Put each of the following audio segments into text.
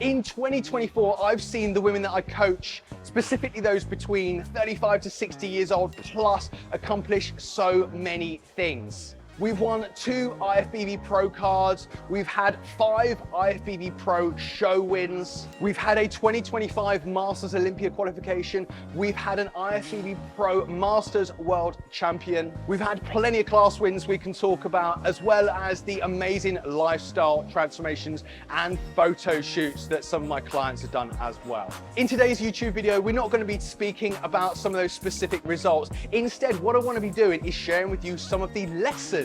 In 2024, I've seen the women that I coach, specifically those between 35 to 60 years old plus, accomplish so many things. We've won 2 IFBB Pro cards. We've had 5 IFBB Pro show wins. We've had a 2025 Masters Olympia qualification. We've had an IFBB Pro Masters World Champion. We've had plenty of class wins we can talk about, as well as the amazing lifestyle transformations and photo shoots that some of my clients have done as well. In today's YouTube video, we're not going to be speaking about some of those specific results. Instead, what I want to be doing is sharing with you some of the lessons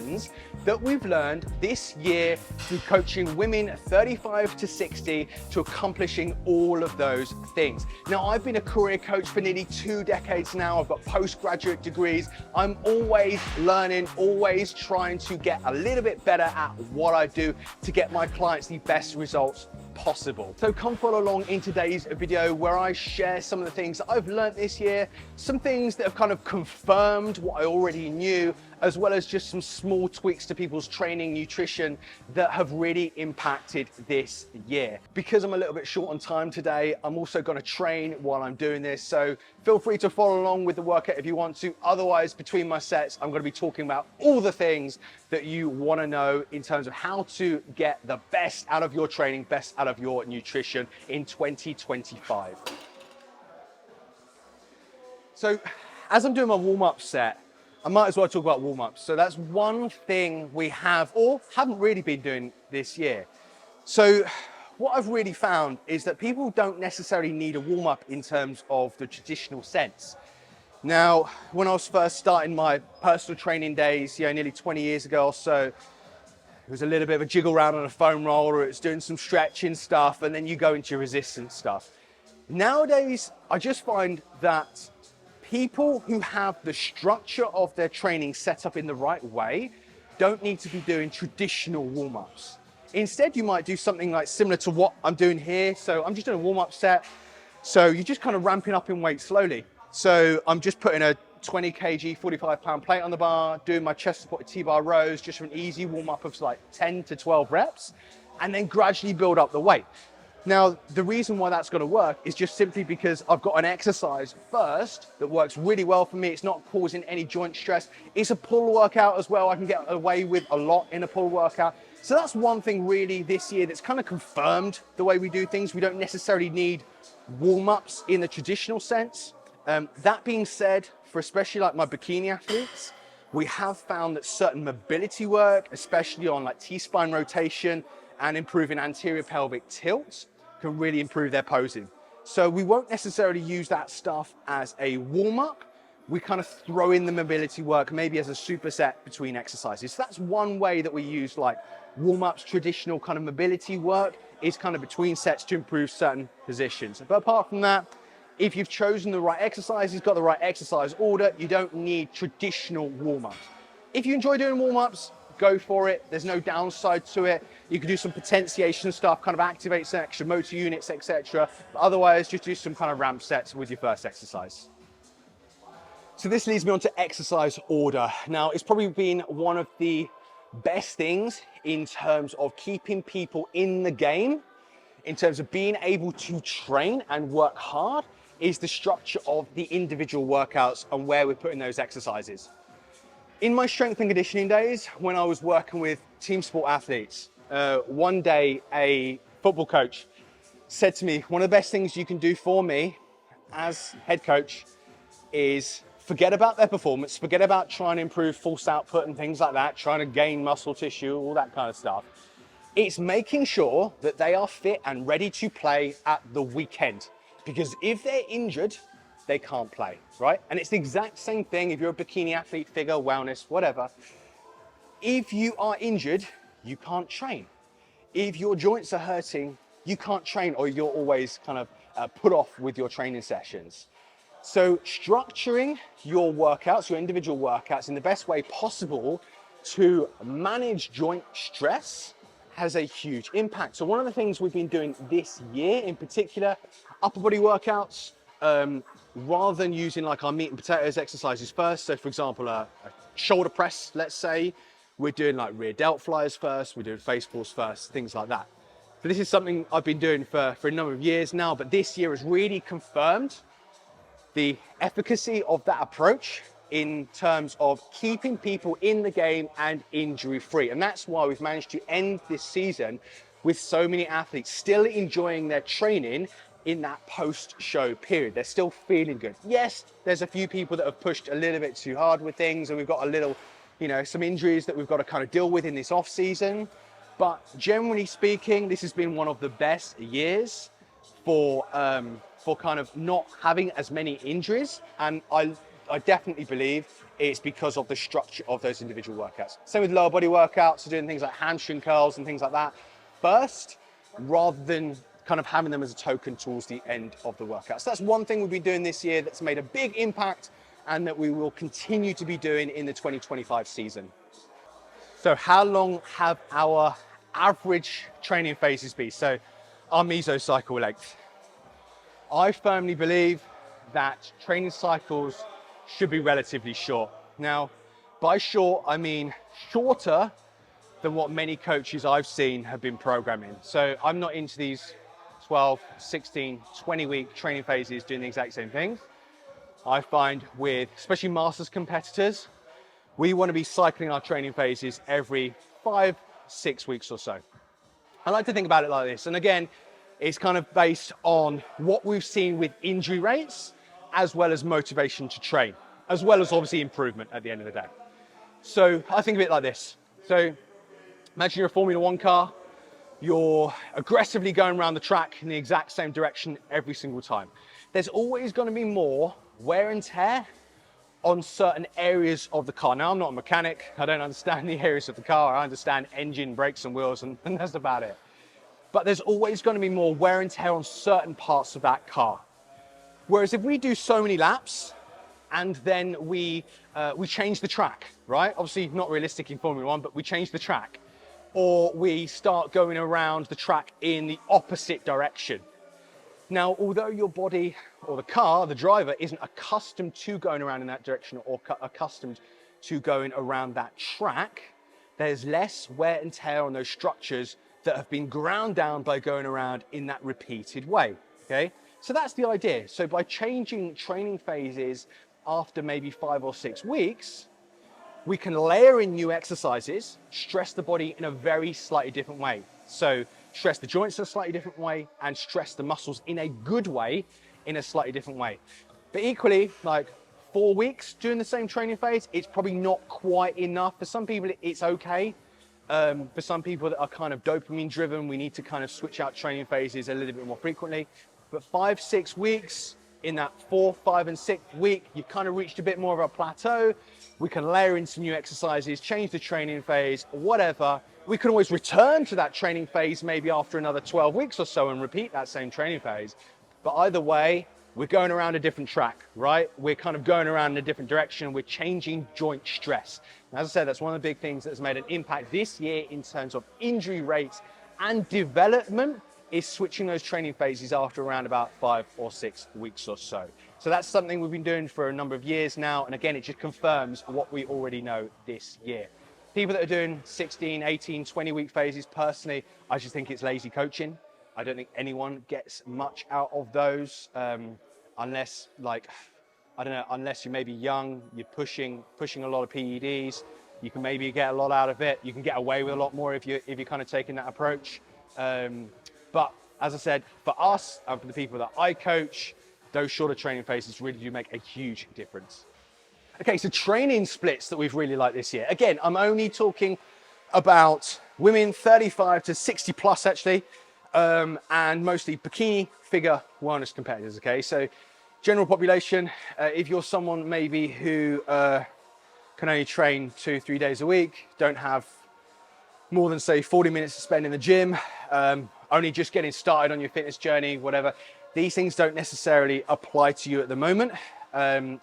that we've learned this year through coaching women 35 to 60 to accomplishing all of those things. Now, I've been a career coach for nearly 2 decades now. I've got postgraduate degrees. I'm always learning, always trying to get a little bit better at what I do to get my clients the best results possible. So come follow along in today's video where I share some of the things that I've learned this year, some things that have kind of confirmed what I already knew, as well as just some small tweaks to people's training, nutrition that have really impacted this year. Because I'm a little bit short on time today, I'm also going to train while I'm doing this. So feel free to follow along with the workout if you want to. Otherwise, between my sets, I'm going to be talking about all the things that you want to know in terms of how to get the best out of your training, best out of your nutrition in 2025. So as I'm doing my warm-up set, I might as well talk about warm-ups. So that's one thing we have or haven't really been doing this year. So what I've really found is that people don't necessarily need a warm-up in terms of the traditional sense. Now, when I was first starting my personal training days, nearly 20 years ago or so, it was a little bit of a jiggle around on a foam roller, it's doing some stretching stuff, and then you go into your resistance stuff. Nowadays, I just find that people who have the structure of their training set up in the right way don't need to be doing traditional warm-ups. Instead, you might do something like similar to what I'm doing here. So I'm just doing a warm-up set. So you're just kind of ramping up in weight slowly. So I'm just putting a 20 kg, 45-pound plate on the bar, doing my chest supported T-bar rows, just for an easy warm-up of like 10 to 12 reps, and then gradually build up the weight. Now, the reason why that's going to work is just simply because I've got an exercise first that works really well for me. It's not causing any joint stress. It's a pull workout as well. I can get away with a lot in a pull workout. So that's one thing really this year that's kind of confirmed the way we do things. We don't necessarily need warm-ups in the traditional sense. That being said, for especially like my bikini athletes, we have found that certain mobility work, especially on like T-spine rotation and improving anterior pelvic tilt, can really improve their posing. So we won't necessarily use that stuff as a warm-up. We kind of throw in the mobility work, maybe as a superset between exercises. So that's one way that we use like warm-ups, traditional kind of mobility work is kind of between sets to improve certain positions. But apart from that, if you've chosen the right exercises, got the right exercise order, you don't need traditional warm-ups. If you enjoy doing warm-ups, go for it. There's no downside to it. You can do some potentiation stuff, kind of activate some extra motor units, etc. But otherwise, just do some kind of ramp sets with your first exercise. So this leads me on to exercise order. Now, it's probably been one of the best things in terms of keeping people in the game, in terms of being able to train and work hard, is the structure of the individual workouts and where we're putting those exercises. In my strength and conditioning days, when I was working with team sport athletes, one day a football coach said to me, one of the best things you can do for me as head coach is forget about their performance, forget about trying to improve force output and things like that, trying to gain muscle tissue, all that kind of stuff. It's making sure that they are fit and ready to play at the weekend. Because if they're injured, they can't play, right? And it's the exact same thing if you're a bikini athlete, figure, wellness, whatever. If you are injured, you can't train. If your joints are hurting, you can't train, or you're always kind of put off with your training sessions. So structuring your workouts, your individual workouts in the best way possible to manage joint stress has a huge impact. So one of the things we've been doing this year in particular, upper body workouts, rather than using like our meat and potatoes exercises first. So for example, a shoulder press, let's say, we're doing like rear delt flyers first, we're doing face pulls first, things like that. So this is something I've been doing for a number of years now, but this year has really confirmed the efficacy of that approach in terms of keeping people in the game and injury free. And that's why we've managed to end this season with so many athletes still enjoying their training in that post-show period. They're still feeling good. Yes, there's a few people that have pushed a little bit too hard with things, and we've got a little, some injuries that we've got to kind of deal with in this off season. But generally speaking, this has been one of the best years for kind of not having as many injuries. And I definitely believe it's because of the structure of those individual workouts. Same with lower body workouts, so doing things like hamstring curls and things like that first, rather than kind of having them as a token towards the end of the workout. So that's one thing we've been doing this year that's made a big impact and that we will continue to be doing in the 2025 season. So how long have our average training phases been? So our mesocycle length. I firmly believe that training cycles should be relatively short. Now, by short, I mean shorter than what many coaches I've seen have been programming. So I'm not into these 12, 16, 20-week training phases doing the exact same things. I find with, especially masters competitors, we want to be cycling our training phases every 5-6 weeks or so. I like to think about it like this. And again, it's kind of based on what we've seen with injury rates, as well as motivation to train, as well as obviously improvement at the end of the day. So I think of it like this. So imagine you're a Formula One car, you're aggressively going around the track in the exact same direction every single time. There's always going to be more wear and tear on certain areas of the car. Now, I'm not a mechanic. I don't understand the areas of the car. I understand engine, brakes and wheels, and that's about it. But there's always going to be more wear and tear on certain parts of that car. Whereas if we do so many laps and then we change the track, right? Obviously not realistic in Formula One, but we change the track, or we start going around the track in the opposite direction. Now, although your body or the car, the driver, isn't accustomed to going around in that direction or accustomed to going around that track, there's less wear and tear on those structures that have been ground down by going around in that repeated way, okay? So that's the idea. So by changing training phases after maybe 5 or 6 weeks, we can layer in new exercises, stress the body in a very slightly different way. So stress the joints in a slightly different way and stress the muscles in a good way in a slightly different way. But equally, like 4 weeks doing the same training phase, it's probably not quite enough. For some people, it's okay. For some people that are kind of dopamine driven, we need to kind of switch out training phases a little bit more frequently. But 5-6 weeks, in that 4th, 5th, and 6th week, you've kind of reached a bit more of a plateau. We can layer in some new exercises, change the training phase, whatever. We can always return to that training phase maybe after another 12 weeks or so and repeat that same training phase. But either way, we're going around a different track, right? We're kind of going around in a different direction. We're changing joint stress. And as I said, that's one of the big things that's made an impact this year in terms of injury rates and development, is switching those training phases after around about 5 or 6 weeks or so. So that's something we've been doing for a number of years now. And again, it just confirms what we already know this year. People that are doing 16, 18, 20-week phases, personally, I just think it's lazy coaching. I don't think anyone gets much out of those unless, like, I don't know, unless you're maybe young, you're pushing a lot of PEDs, you can maybe get a lot out of it. You can get away with a lot more if you're kind of taking that approach. But as I said, for us and for the people that I coach, those shorter training phases really do make a huge difference. Okay, so training splits that we've really liked this year. Again, I'm only talking about women 35 to 60 plus actually, and mostly bikini figure wellness competitors, okay? So general population, if you're someone maybe who can only train 2-3 days a week, don't have more than say 40 minutes to spend in the gym, only just getting started on your fitness journey, whatever, these things don't necessarily apply to you at the moment.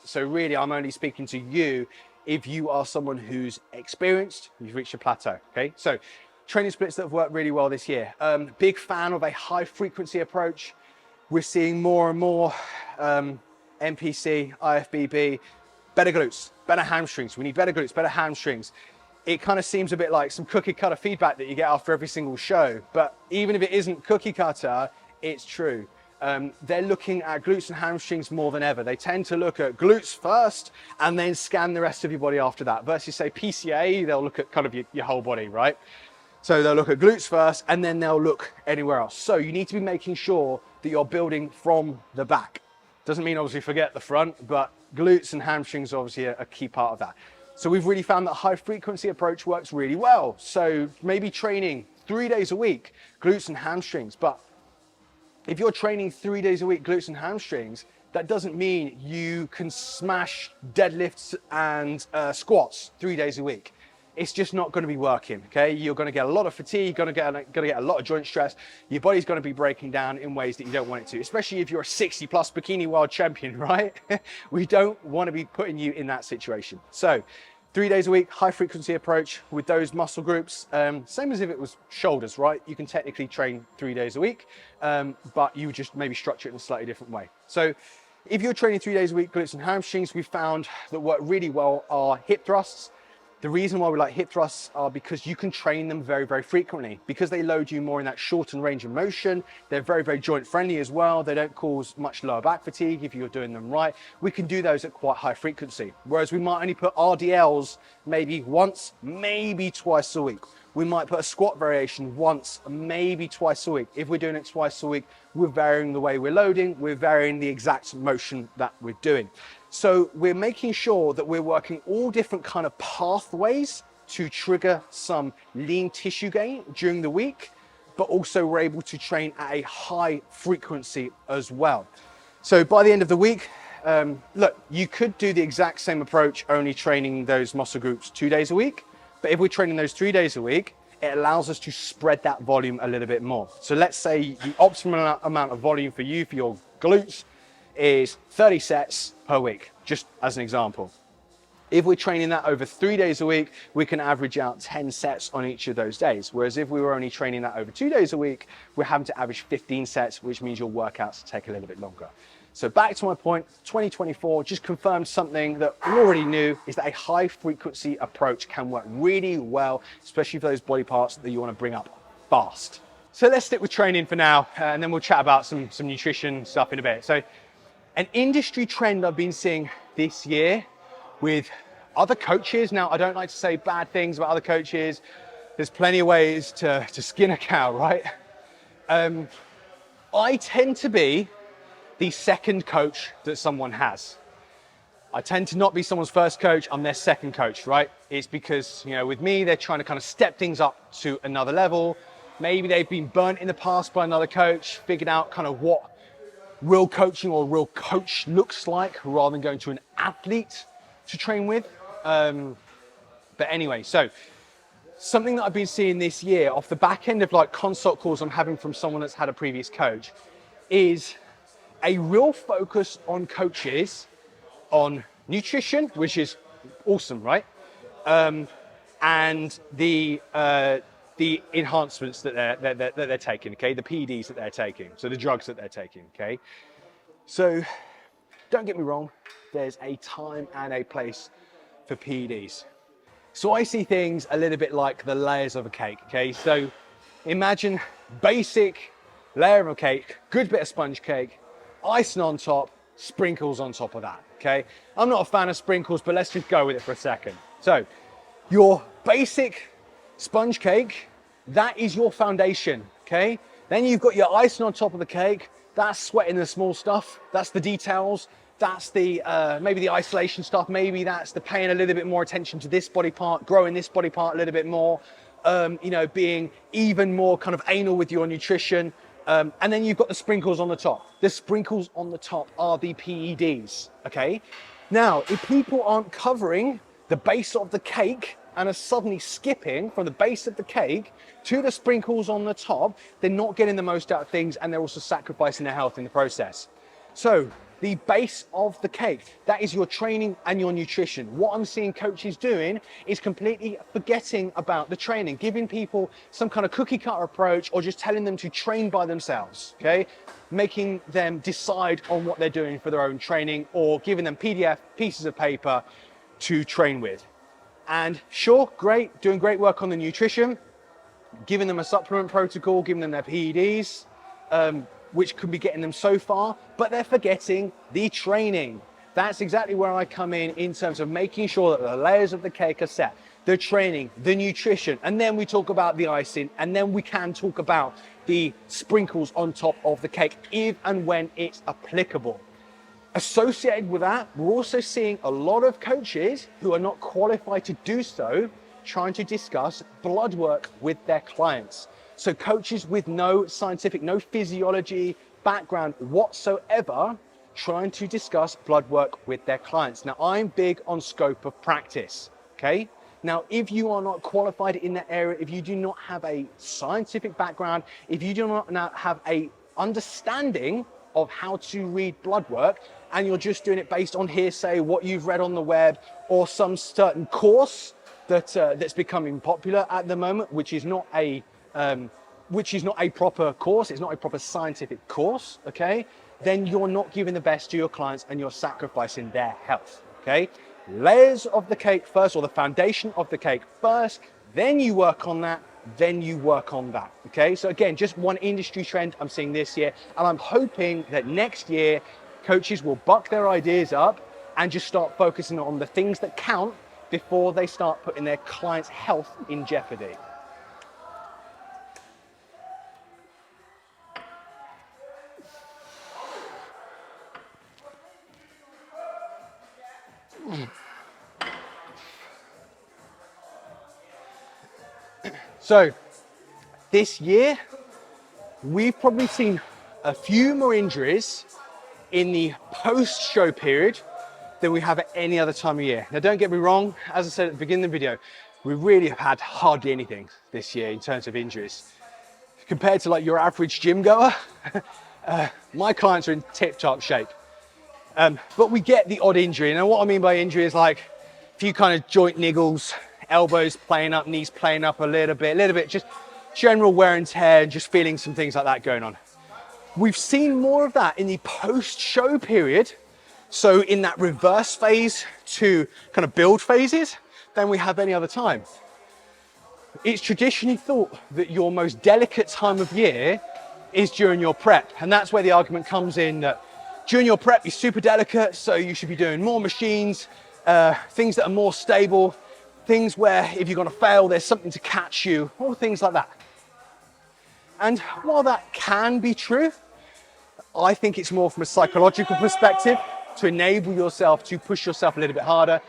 So really, I'm only speaking to you if you are someone who's experienced, you've reached a plateau, okay? So training splits that have worked really well this year. Big fan of a high frequency approach. We're seeing more and more NPC, IFBB, better glutes, better hamstrings. We need better glutes, better hamstrings. it kind of seems a bit like some cookie cutter feedback that you get after every single show. But even if it isn't cookie cutter, it's true. They're looking at glutes and hamstrings more than ever. They tend to look at glutes first and then scan the rest of your body after that. Versus say PCA, they'll look at kind of your whole body, right? So they'll look at glutes first and then they'll look anywhere else. So you need to be making sure that you're building from the back. Doesn't mean obviously forget the front, but glutes and hamstrings are obviously a key part of that. So we've really found that high frequency approach works really well. So maybe training 3 days a week, glutes and hamstrings. But if you're training 3 days a week, glutes and hamstrings, that doesn't mean you can smash deadlifts and squats 3 days a week. It's just not going to be working, okay? You're going to get a lot of fatigue, going to get a lot of joint stress. Your body's going to be breaking down in ways that you don't want it to, especially if you're a 60 plus bikini world champion, right? We don't want to be putting you in that situation. So 3 days a week, high frequency approach with those muscle groups. Same as if it was shoulders, right? You can technically train 3 days a week, but you just maybe structure it in a slightly different way. So if you're training 3 days a week, glutes and hamstrings, we found that work really well are hip thrusts. The reason why we like hip thrusts are because you can train them very, very frequently. Because they load you more in that shortened range of motion, they're very, very joint friendly as well. They don't cause much lower back fatigue if you're doing them right. We can do those at quite high frequency. Whereas we might only put RDLs maybe once, maybe twice a week. We might put a squat variation once, maybe twice a week. If we're doing it twice a week, we're varying the way we're loading, we're varying the exact motion that we're doing. So we're making sure that we're working all different kind of pathways to trigger some lean tissue gain during the week, but also we're able to train at a high frequency as well. So by the end of the week, look, you could do the exact same approach, only training those muscle groups 2 days a week. But if we're training those 3 days a week, it allows us to spread that volume a little bit more. So let's say the optimal amount of volume for you, for your glutes, is 30 sets per week, just as an example. If we're training that over 3 days a week, we can average out 10 sets on each of those days. Whereas if we were only training that over 2 days a week, we're having to average 15 sets, which means your workouts take a little bit longer. So back to my point, 2024 just confirmed something that we already knew, is that a high frequency approach can work really well, especially for those body parts that you want to bring up fast. So let's stick with training for now, and then we'll chat about some nutrition stuff in a bit. So an industry trend I've been seeing this year with other coaches. Now, I don't like to say bad things about other coaches. There's plenty of ways to skin a cow, right? I tend to be the second coach that someone has. I tend to not be someone's first coach, I'm their second coach, right? It's because, you know, with me, they're trying to kind of step things up to another level. Maybe they've been burnt in the past by another coach, figured out kind of what real coaching or real coach looks like rather than going to an athlete to train with. But anyway, so something that I've been seeing this year off the back end of like consult calls I'm having from someone that's had a previous coach is a real focus on coaches on nutrition, which is awesome, right? And the enhancements that they're taking, okay? The PEDs that they're taking, so the drugs that they're taking, okay? So don't get me wrong, there's a time and a place for PEDs. So I see things a little bit like the layers of a cake, okay? So imagine basic layer of a cake, good bit of sponge cake, icing on top, sprinkles on top of that, okay? I'm not a fan of sprinkles, but let's just go with it for a second. So your basic sponge cake, that is your foundation, okay? Then you've got your icing on top of the cake. That's sweating the small stuff. That's the details. That's the maybe the isolation stuff. Maybe that's the paying a little bit more attention to this body part, growing this body part a little bit more, you know, being even more kind of anal with your nutrition. And then you've got the sprinkles on the top. The sprinkles on the top are the PEDs, okay? Now, if people aren't covering the base of the cake and are suddenly skipping from the base of the cake to the sprinkles on the top, they're not getting the most out of things, and they're also sacrificing their health in the process. So the base of the cake, that is your training and your nutrition. What I'm seeing coaches doing is completely forgetting about the training, giving people some kind of cookie cutter approach or just telling them to train by themselves, okay? Making them decide on what they're doing for their own training or giving them PDF pieces of paper to train with. And sure, great, doing great work on the nutrition, giving them a supplement protocol, giving them their PEDs, which could be getting them so far, but they're forgetting the training. That's exactly where I come in terms of making sure that the layers of the cake are set, the training, the nutrition, and then we talk about the icing, and then we can talk about the sprinkles on top of the cake, if and when it's applicable. Associated with that, we're also seeing a lot of coaches who are not qualified to do so, trying to discuss blood work with their clients. So coaches with no scientific, no physiology background whatsoever, trying to discuss blood work with their clients. Now, I'm big on scope of practice, okay? Now, if you are not qualified in that area, if you do not have a scientific background, if you do not have a understanding of how to read blood work, and you're just doing it based on hearsay, what you've read on the web, or some certain course that's becoming popular at the moment, which is not a proper course, it's not a proper scientific course, okay? Then you're not giving the best to your clients and you're sacrificing their health, okay? Layers of the cake first, or the foundation of the cake first, then you work on that, then you work on that, okay? So again, just one industry trend I'm seeing this year, and I'm hoping that next year, coaches will buck their ideas up and just start focusing on the things that count before they start putting their clients' health in jeopardy. So this year, we've probably seen a few more injuries in the post-show period than we have at any other time of year. Now, don't get me wrong, as I said at the beginning of the video, we really have had hardly anything this year in terms of injuries. Compared to like your average gym goer, my clients are in tip-top shape. But we get the odd injury. And what I mean by injury is like a few kind of joint niggles, elbows playing up, knees playing up a little bit, just general wear and tear, and just feeling some things like that going on. We've seen more of that in the post-show period, so in that reverse phase to kind of build phases, than we have any other time. It's traditionally thought that your most delicate time of year is during your prep, and that's where the argument comes in that during your prep you're super delicate, so you should be doing more machines, things that are more stable, things where if you're going to fail there's something to catch you, all things like that. And while that can be true, I think it's more from a psychological perspective to enable yourself to push yourself a little bit harder.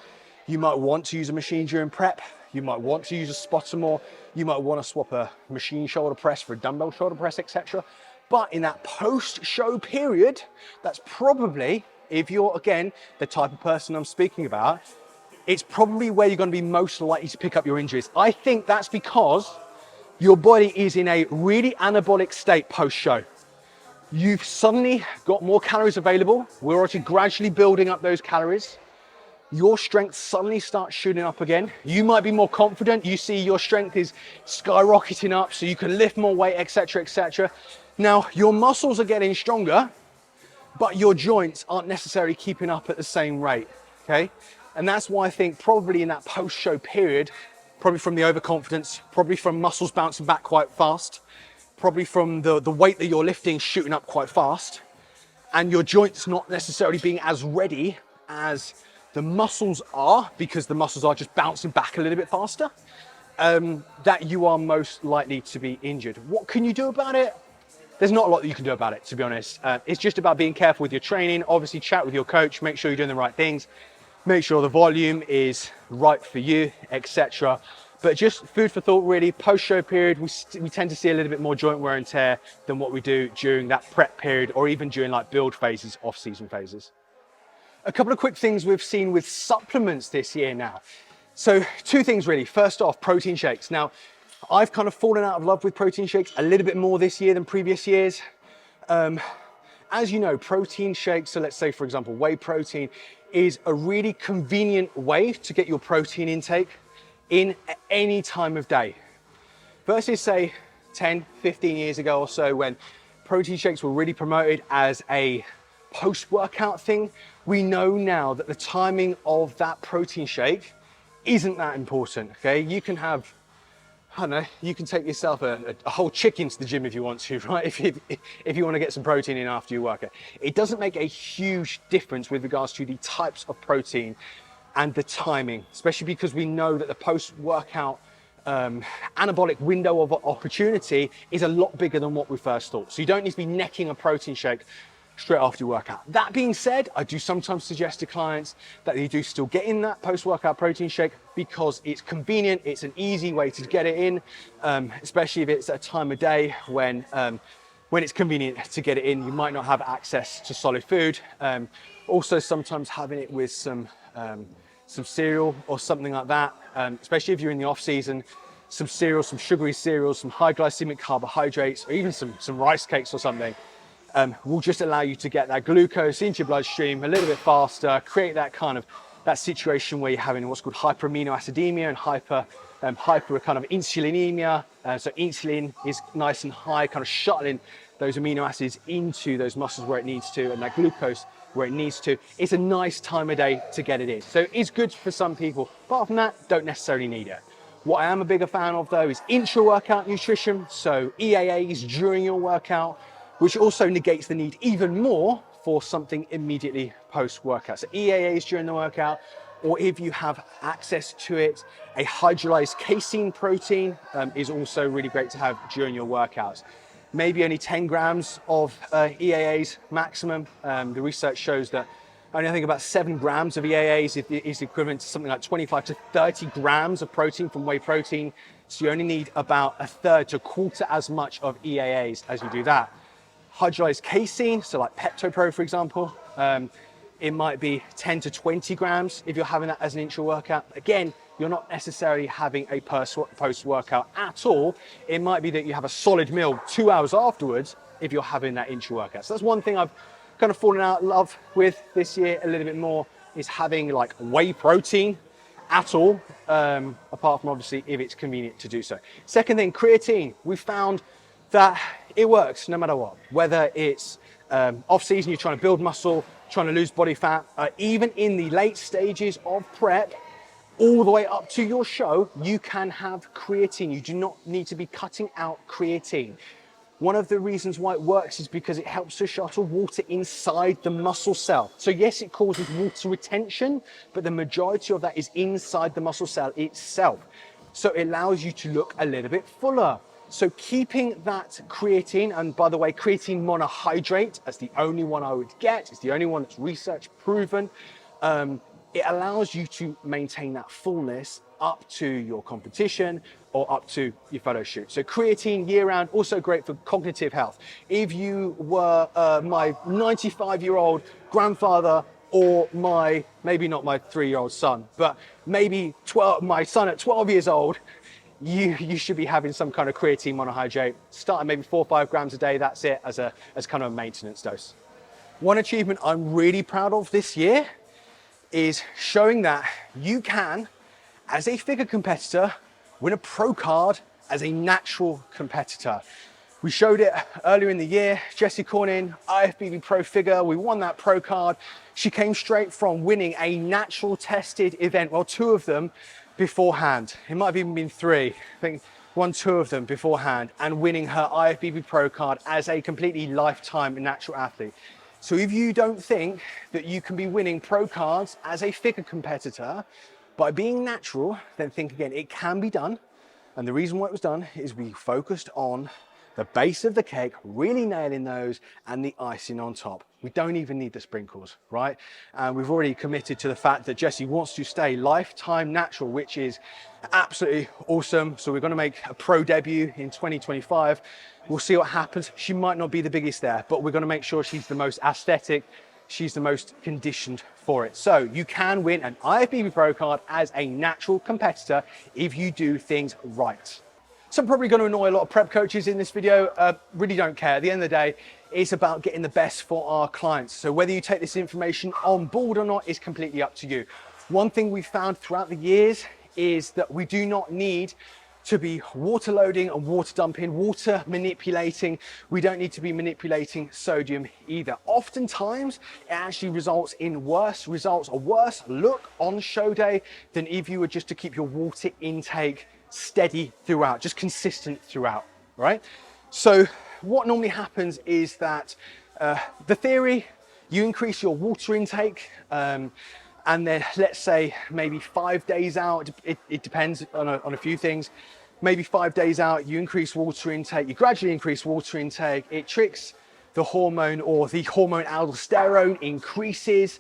You might want to use a machine during prep. You might want to use a spotter more. You might want to swap a machine shoulder press for a dumbbell shoulder press, etc. But in that post-show period, that's probably, if you're, again, the type of person I'm speaking about, it's probably where you're going to be most likely to pick up your injuries. I think that's because your body is in a really anabolic state post-show. You've suddenly got more calories available. We're already gradually building up those calories. Your strength suddenly starts shooting up again. You might be more confident. You see your strength is skyrocketing up, so you can lift more weight, etc., etc. Now, your muscles are getting stronger, but your joints aren't necessarily keeping up at the same rate, okay? And that's why I think probably in that post-show period, probably from the overconfidence, probably from muscles bouncing back quite fast, probably from the weight that you're lifting shooting up quite fast, and your joints not necessarily being as ready as the muscles are, because the muscles are just bouncing back a little bit faster, that you are most likely to be injured. What can you do about it? There's not a lot that you can do about it, to be honest. It's just about being careful with your training. Obviously, chat with your coach, make sure you're doing the right things, make sure the volume is right for you, etc. But just food for thought, really. Post-show period, we tend to see a little bit more joint wear and tear than what we do during that prep period, or even during like build phases, off-season phases. A couple of quick things we've seen with supplements this year now. So two things really. First off, protein shakes. Now, I've kind of fallen out of love with protein shakes a little bit more this year than previous years. As you know, protein shakes, so let's say for example, whey protein, is a really convenient way to get your protein intake in at any time of day. Versus say 10, 15 years ago or so, when protein shakes were really promoted as a post-workout thing. We know now that the timing of that protein shake isn't that important, okay? You can have, I don't know, you can take yourself a whole chicken to the gym if you want to, right? If you want to get some protein in after your workout. It doesn't make a huge difference with regards to the types of protein and the timing, especially because we know that the post-workout anabolic window of opportunity is a lot bigger than what we first thought. So you don't need to be necking a protein shake straight after your workout. That being said, I do sometimes suggest to clients that they do still get in that post-workout protein shake because it's convenient, it's an easy way to get it in, especially if it's a time of day when it's convenient to get it in. You might not have access to solid food. Also, sometimes having it with some cereal or something like that, especially if you're in the off season, some cereal, some sugary cereals, some high glycemic carbohydrates, or even some rice cakes or something, will just allow you to get that glucose into your bloodstream a little bit faster, create that situation where you're having what's called hyperaminoacidemia and hyper kind of insulinemia. So insulin is nice and high, kind of shuttling those amino acids into those muscles where it needs to, and that glucose where it needs to. It's a nice time of day to get it in. So it's good for some people. Apart from that, don't necessarily need it. What I am a bigger fan of though is intra-workout nutrition. So EAAs during your workout, which also negates the need even more for something immediately post-workout. So EAAs during the workout, or if you have access to it, a hydrolyzed casein protein is also really great to have during your workouts. Maybe only 10 grams of EAAs maximum. The research shows that only I think about 7 grams of EAAs is equivalent to something like 25 to 30 grams of protein from whey protein. So you only need about a third to a quarter as much of EAAs as you do that. Hydrolyzed casein, so like Pepto-Pro, for example, it might be 10 to 20 grams if you're having that as an intra-workout. Again, you're not necessarily having a post-workout at all. It might be that you have a solid meal 2 hours afterwards if you're having that intra-workout. So that's one thing I've kind of fallen out of love with this year a little bit more, is having like whey protein at all, apart from obviously if it's convenient to do so. Second thing, creatine. We found that it works no matter what, whether it's off season, you're trying to build muscle, trying to lose body fat, even in the late stages of prep, all the way up to your show, you can have creatine. You do not need to be cutting out creatine. One of the reasons why it works is because it helps to shuttle water inside the muscle cell. So yes, it causes water retention, but the majority of that is inside the muscle cell itself. So it allows you to look a little bit fuller. So keeping that creatine, and by the way, creatine monohydrate, that's the only one I would get. It's the only one that's research proven. It allows you to maintain that fullness up to your competition or up to your photo shoot. So creatine year round, also great for cognitive health. If you were my 95-year-old grandfather, or maybe not my 3-year-old son, but maybe my son at 12 years old, you should be having some kind of creatine monohydrate, starting maybe 4 or 5 grams a day. That's it, as kind of a maintenance dose. One achievement I'm really proud of this year is showing that you can, as a figure competitor, win a pro card as a natural competitor. We showed it earlier in the year. Jessie Cornin, IFBB Pro Figure, we won that pro card. She came straight from winning a natural tested event, well, 2 of them beforehand. It might have even been 3. I think 2 of them beforehand, and winning her IFBB Pro card as a completely lifetime natural athlete. So if you don't think that you can be winning pro cards as a figure competitor by being natural, then think again. It can be done. And the reason why it was done is we focused on the base of the cake, really nailing those, and the icing on top. We don't even need the sprinkles, right? And we've already committed to the fact that Jessie wants to stay lifetime natural, which is absolutely awesome. So we're going to make a pro debut in 2025. We'll see what happens. She might not be the biggest there, but we're going to make sure she's the most aesthetic, she's the most conditioned for it. So you can win an IFBB Pro card as a natural competitor if you do things right. So I'm probably going to annoy a lot of prep coaches in this video. Really don't care. At the end of the day, it's about getting the best for our clients. So whether you take this information on board or not is completely up to you. One thing we've found throughout the years is that we do not need to be water loading and water dumping, water manipulating. We don't need to be manipulating sodium either. Oftentimes, it actually results in worse results, a worse look on show day than if you were just to keep your water intake steady throughout, just consistent throughout, right? So what normally happens is that the theory, you increase your water intake, and then let's say maybe 5 days out, it depends on a few things. Maybe 5 days out, you increase water intake, you gradually increase water intake, it tricks the hormone, or the hormone aldosterone increases.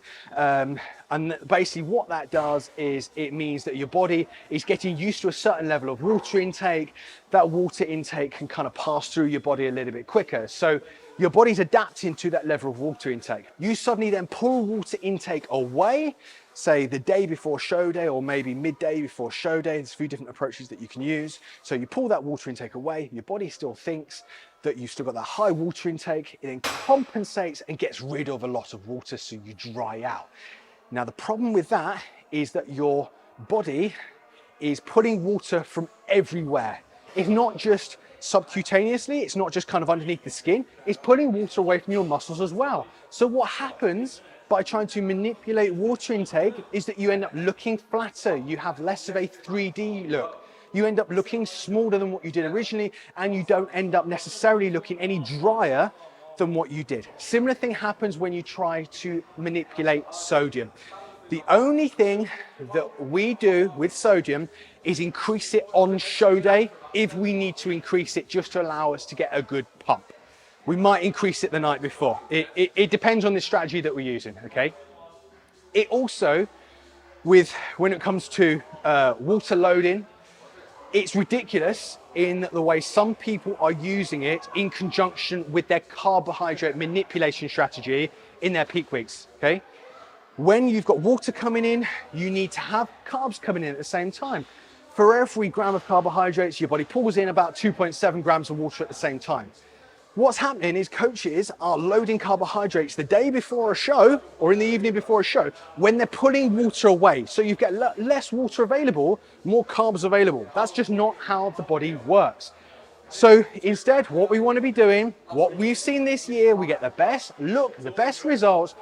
And basically what that does is it means that your body is getting used to a certain level of water intake. That water intake can kind of pass through your body a little bit quicker. So your body's adapting to that level of water intake. You suddenly then pull water intake away, say the day before show day, or maybe midday before show day. There's a few different approaches that you can use. So you pull that water intake away, your body still thinks that you've still got that high water intake. It then compensates and gets rid of a lot of water, so you dry out. Now the problem with that is that your body is pulling water from everywhere. It's not just subcutaneously, it's not just kind of underneath the skin, it's pulling water away from your muscles as well. So what happens by trying to manipulate water intake is that you end up looking flatter, you have less of a 3D look. You end up looking smaller than what you did originally, and you don't end up necessarily looking any drier than what you did. Similar thing happens when you try to manipulate sodium. The only thing that we do with sodium is increase it on show day if we need to increase it just to allow us to get a good pump. We might increase it the night before. It depends on the strategy that we're using, okay? It also, when it comes to water loading, it's ridiculous in the way some people are using it in conjunction with their carbohydrate manipulation strategy in their peak weeks, okay? When you've got water coming in, you need to have carbs coming in at the same time. For every gram of carbohydrates, your body pulls in about 2.7 grams of water at the same time. What's happening is coaches are loading carbohydrates the day before a show or in the evening before a show when they're pulling water away. So you get less water available, more carbs available. That's just not how the body works. So instead, what we want to be doing, what we've seen this year, we get the best look, the best results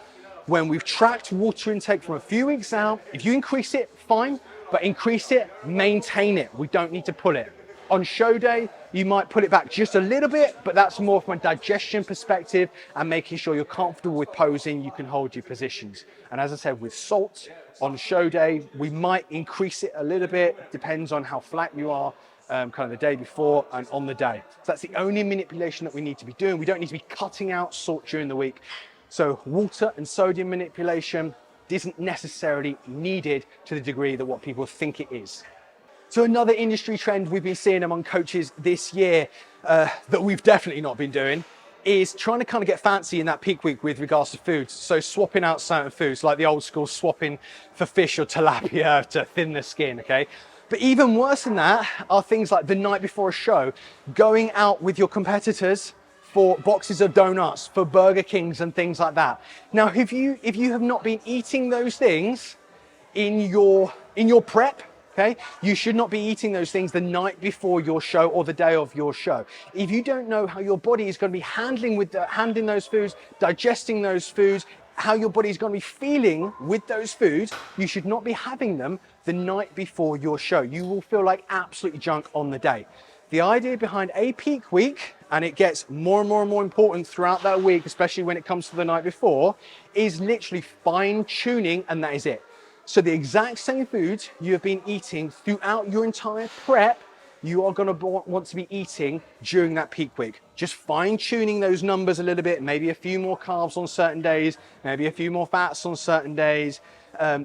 when we've tracked water intake from a few weeks out. If you increase it, fine, but increase it, maintain it. We don't need to pull it. On show day, you might put it back just a little bit, but that's more from a digestion perspective and making sure you're comfortable with posing, you can hold your positions. And as I said, with salt on show day, we might increase it a little bit, depends on how flat you are, kind of the day before and on the day. So that's the only manipulation that we need to be doing. We don't need to be cutting out salt during the week. So water and sodium manipulation isn't necessarily needed to the degree that what people think it is. So another industry trend we've been seeing among coaches this year that we've definitely not been doing is trying to kind of get fancy in that peak week with regards to foods. So swapping out certain foods, like the old school swapping for fish or tilapia to thin the skin, okay? But even worse than that are things like the night before a show, going out with your competitors for boxes of donuts, for Burger Kings and things like that. Now, if you have not been eating those things in your prep, okay, you should not be eating those things the night before your show or the day of your show. If you don't know how your body is going to be handling those foods, digesting those foods, how your body is going to be feeling with those foods, you should not be having them the night before your show. You will feel like absolute junk on the day. The idea behind a peak week, and it gets more and more and more important throughout that week, especially when it comes to the night before, is literally fine tuning, and that is it. So the exact same foods you have been eating throughout your entire prep, you are going to want to be eating during that peak week. Just fine tuning those numbers a little bit, maybe a few more carbs on certain days, maybe a few more fats on certain days.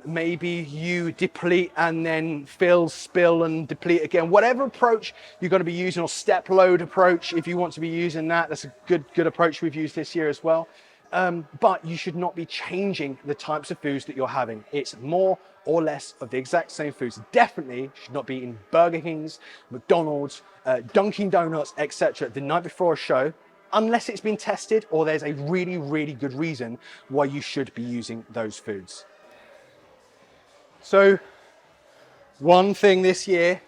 Maybe you deplete and then fill, spill and deplete again. Whatever approach you're going to be using, or step load approach, if you want to be using that, that's a good approach we've used this year as well. But you should not be changing the types of foods that you're having. It's more or less of the exact same foods. Definitely should not be in Burger Kings, McDonald's, Dunkin' Donuts, etc. the night before a show, unless it's been tested or there's a really, really good reason why you should be using those foods. So one thing this year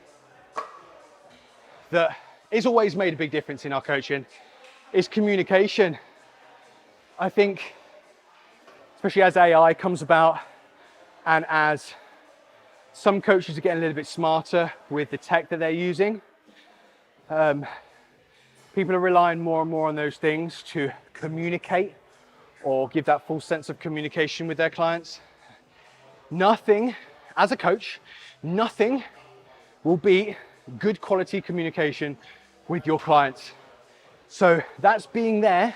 that has always made a big difference in our coaching is communication. I think, especially as AI comes about and as some coaches are getting a little bit smarter with the tech that they're using, people are relying more and more on those things to communicate or give that full sense of communication with their clients. Nothing, as a coach, nothing will beat good quality communication with your clients. So that's being there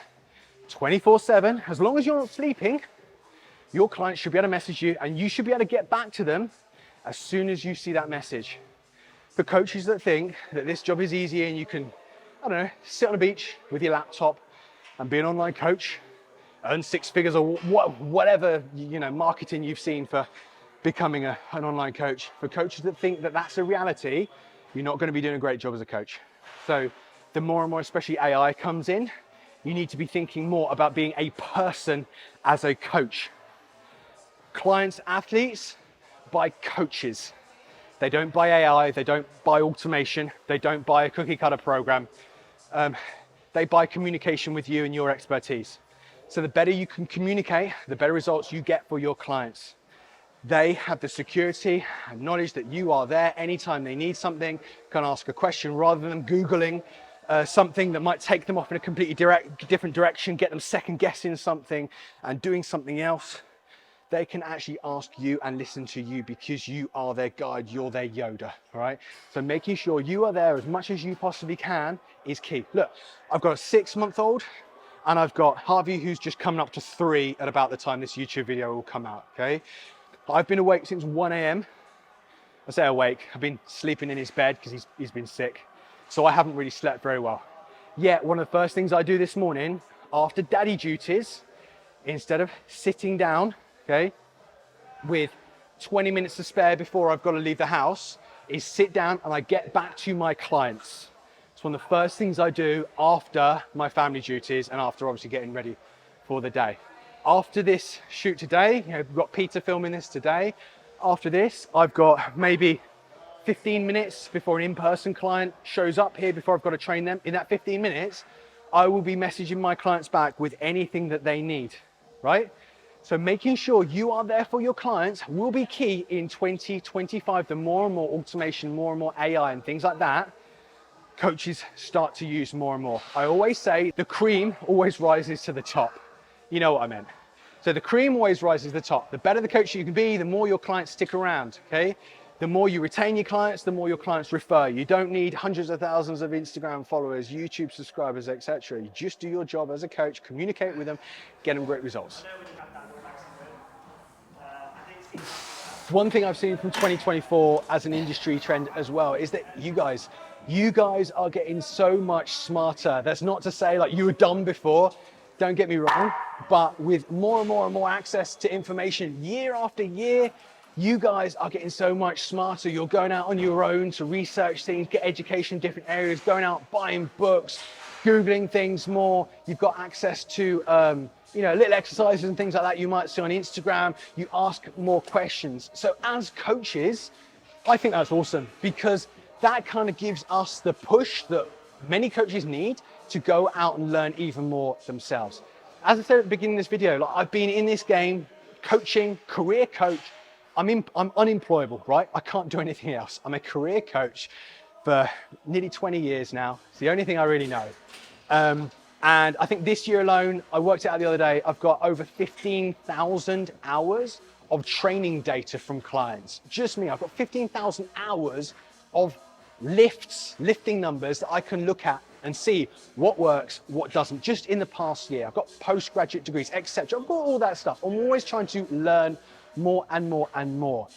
24/7. As long as you're not sleeping, your clients should be able to message you and you should be able to get back to them as soon as you see that message. For coaches that think that this job is easy and you can, I don't know, sit on a beach with your laptop and be an online coach, earn 6 figures or whatever, you know, marketing you've seen for becoming an online coach. For coaches that think that that's a reality, you're not going to be doing a great job as a coach. So the more and more, especially AI comes in, you need to be thinking more about being a person as a coach. Clients, athletes buy coaches. They don't buy AI, they don't buy automation, they don't buy a cookie cutter program. They buy communication with you and your expertise. So the better you can communicate, the better results you get for your clients. They have the security and knowledge that you are there anytime they need something, can ask a question rather than Googling something that might take them off in a completely different direction, get them second guessing something and doing something else. They can actually ask you and listen to you because you are their guide, you're their Yoda, all right? So making sure you are there as much as you possibly can is key. Look, I've got a 6-month-old and I've got Harvey who's just coming up to 3 at about the time this YouTube video will come out, okay? I've been awake since 1 a.m. I say awake, I've been sleeping in his bed because he's been sick. So I haven't really slept very well. Yet one of the first things I do this morning after daddy duties, instead of sitting down, okay, with 20 minutes to spare before I've got to leave the house, is sit down and I get back to my clients. It's one of the first things I do after my family duties and after obviously getting ready for the day. After this shoot today, you know, we've got Peter filming this today. After this, I've got maybe 15 minutes before an in-person client shows up here before I've got to train them. In that 15 minutes, I will be messaging my clients back with anything that they need, right? So making sure you are there for your clients will be key in 2025. The more and more automation, more and more AI and things like that, coaches start to use more and more. I always say the cream always rises to the top. You know what I meant. So the cream always rises to the top. The better the coach you can be, the more your clients stick around, okay? The more you retain your clients, the more your clients refer. You don't need hundreds of thousands of Instagram followers, YouTube subscribers, etc. You just do your job as a coach, communicate with them, get them great results. One thing I've seen from 2024 as an industry trend as well is that you guys are getting so much smarter. That's not to say like you were dumb before, don't get me wrong, but with more and more and more access to information year after year, you guys are getting so much smarter. You're going out on your own to research things, get education in different areas, going out buying books, Googling things more. You've got access to you know, little exercises and things like that you might see on Instagram. You ask more questions. So as coaches, I think that's awesome because that kind of gives us the push that many coaches need to go out and learn even more themselves. As I said at the beginning of this video, like I've been in this game, coaching, career coach. I'm unemployable, right? I can't do anything else. I'm a career coach for nearly 20 years now. It's the only thing I really know. And I think this year alone, I worked it out the other day, I've got over 15,000 hours of training data from clients. Just me, I've got 15,000 hours of lifting numbers that I can look at and see what works, what doesn't, just in the past year. I've got postgraduate degrees, etc. I've got all that stuff. I'm always trying to learn more and more and more.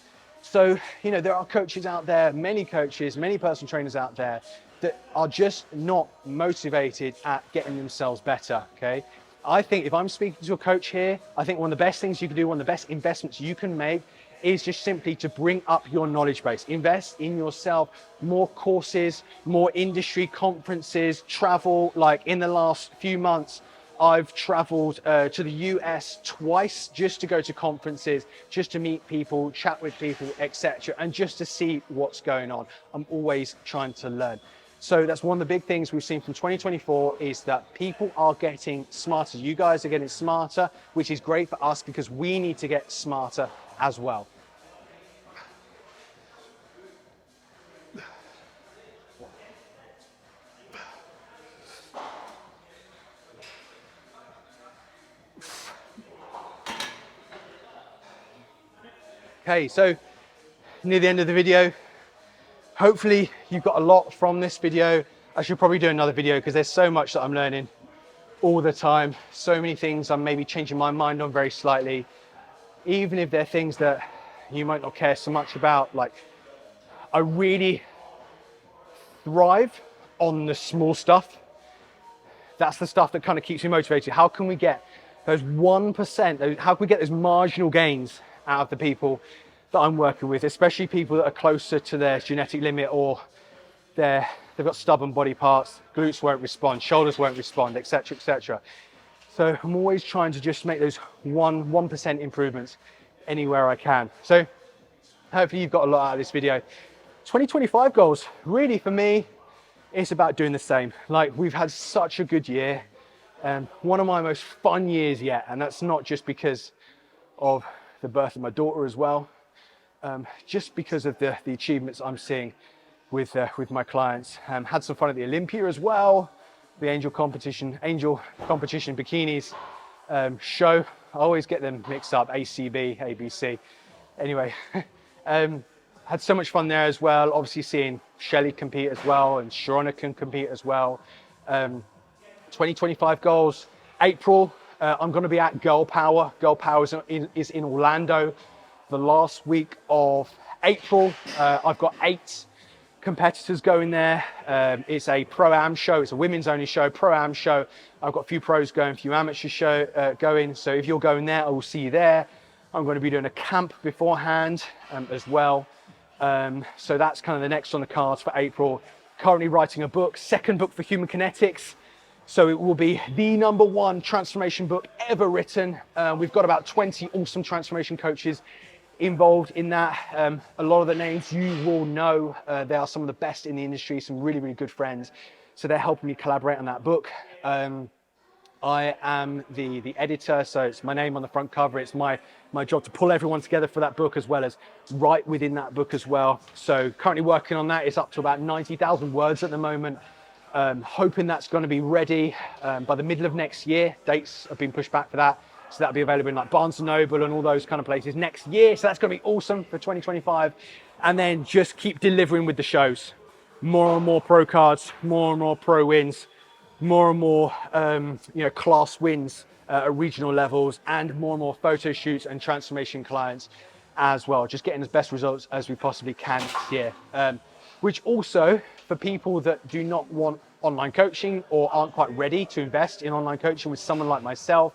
So, you know, there are coaches out there, many coaches, many personal trainers out there that are just not motivated at getting themselves better, okay? I think if I'm speaking to a coach here, I think one of the best things you can do, one of the best investments you can make is just simply to bring up your knowledge base. Invest in yourself, more courses, more industry conferences, travel. Like in the last few months, I've traveled to the US twice just to go to conferences, just to meet people, chat with people, etc., and just to see what's going on. I'm always trying to learn. So that's one of the big things we've seen from 2024 is that people are getting smarter. You guys are getting smarter, which is great for us because we need to get smarter as well. Okay, so near the end of the video, hopefully you've got a lot from this video. I should probably do another video because there's so much that I'm learning all the time. So many things I'm maybe changing my mind on very slightly, even if they're things that you might not care so much about. Like, I really thrive on the small stuff. That's the stuff that kind of keeps me motivated. How can we get those 1%, how can we get those marginal gains out of the people that I'm working with, especially people that are closer to their genetic limit, or they've got stubborn body parts, glutes won't respond, shoulders won't respond, etc., etc. So I'm always trying to just make those 1% improvements anywhere I can. So hopefully you've got a lot out of this video. 2025 goals, really for me, it's about doing the same. Like, we've had such a good year, one of my most fun years yet, and that's not just because of the birth of my daughter as well, just because of the achievements I'm seeing with my clients. Had some fun at the Olympia as well, the angel competition bikinis show. I always get them mixed up, ACB, ABC. Anyway, had so much fun there as well. Obviously seeing Shelly compete as well, and Sharona can compete as well. 2025 goals, April, I'm going to be at Girl Power. Girl Power is in Orlando. The last week of April, I've got 8 competitors going there. It's a pro-am show. It's a women's only show, pro-am show. I've got a few pros going, a few amateurs going. So if you're going there, I will see you there. I'm going to be doing a camp beforehand as well. So that's kind of the next on the cards for April. Currently writing a book, second book for human kinetics. So it will be the #1 transformation book ever written. We've got about 20 awesome transformation coaches involved in that. A lot of the names you will know. They are some of the best in the industry, some really, really good friends. So they're helping me collaborate on that book. I am the editor, so it's my name on the front cover. It's my job to pull everyone together for that book, as well as write within that book as well. So currently working on that. It's up to about 90,000 words at the moment. Hoping that's going to be ready by the middle of next year. Dates have been pushed back for that. So that'll be available in like Barnes & Noble and all those kind of places next year. So that's going to be awesome for 2025. And then just keep delivering with the shows. More and more pro cards, more and more pro wins, more and more class wins at regional levels, and more photo shoots and transformation clients as well. Just getting the best results as we possibly can here. Which also, for people that do not want online coaching or aren't quite ready to invest in online coaching with someone like myself,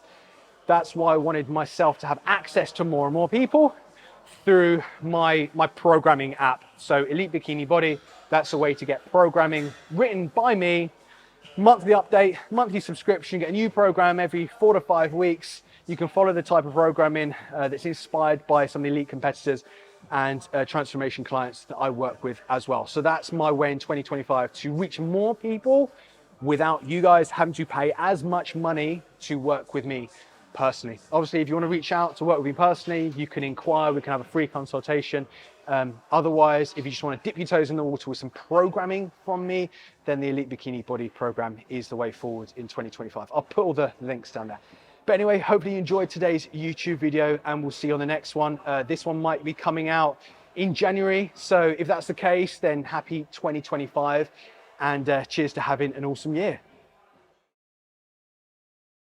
that's why I wanted myself to have access to more and more people through my programming app. So Elite Bikini Body, that's a way to get programming written by me, monthly update, monthly subscription, get a new program every 4 to 5 weeks. You can follow the type of programming that's inspired by some of the elite competitors and transformation clients that I work with as well. So that's my way in 2025 to reach more people without you guys having to pay as much money to work with me personally. Obviously, if you want to reach out to work with me personally, you can inquire, we can have a free consultation. Otherwise, if you just want to dip your toes in the water with some programming from me, then the Elite Bikini Body program is the way forward in 2025. I'll put all the links down there. But anyway, hopefully you enjoyed today's YouTube video, and we'll see you on the next one. This one might be coming out in January. So if that's the case, then happy 2025, and cheers to having an awesome year.